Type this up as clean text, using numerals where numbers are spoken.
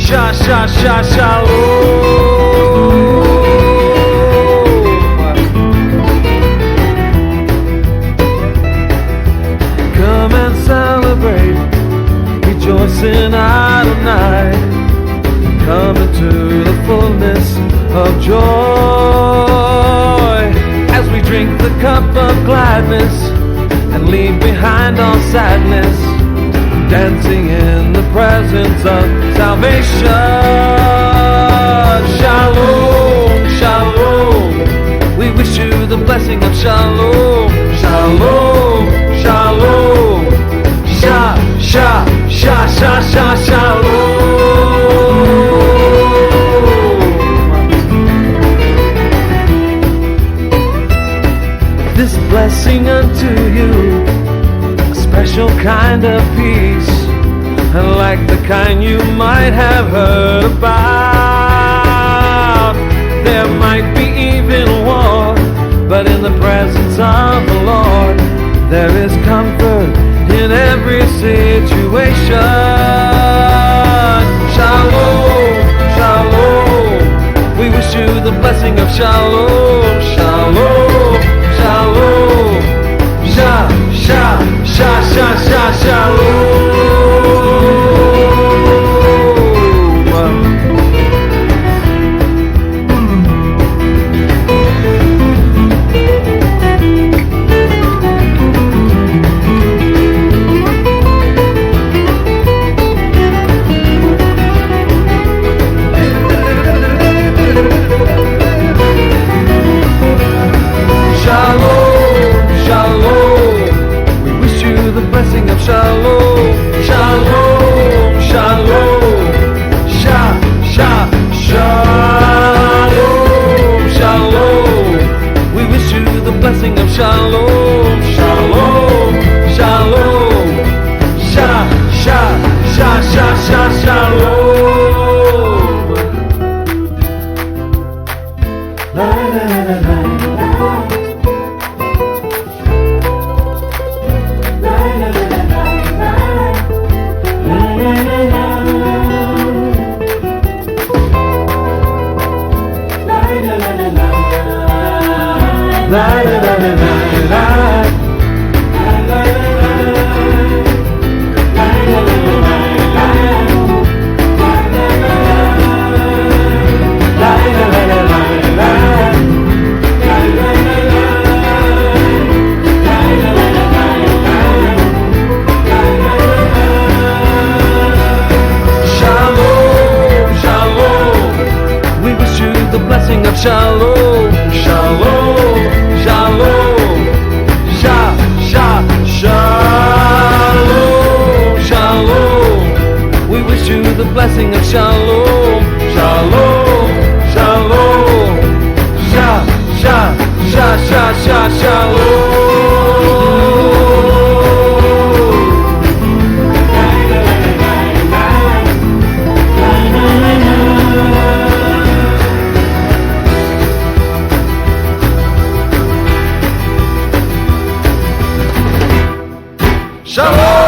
Shalom. Come and celebrate, rejoicing Adonai. Come into the fullness of joy as we drink the cup of gladness and leave behind all sadness, dancing in the presence of salvation. Shalom, shalom. We wish you the blessing of shalom. Shalom, shalom. Shalom. This blessing unto you, a special kind of peace, like the kind you might have heard about. There might be even war, but in the presence of the Lord, there is comfort in every situation. Shalom, shalom. We wish you the blessing of shalom. Shalom, shalom. Shalom. Shalom, shalom, shalom, shalom, shalom. We wish you the blessing of shalom, shalom, shalom, shalom. La la la la. La la la la la la. Shalom, shalom. We wish you the blessing of shalom, shalom. Shalom, shalom, shalom. We wish you the blessing of shalom, shalom, shalom, shalom. Shalom!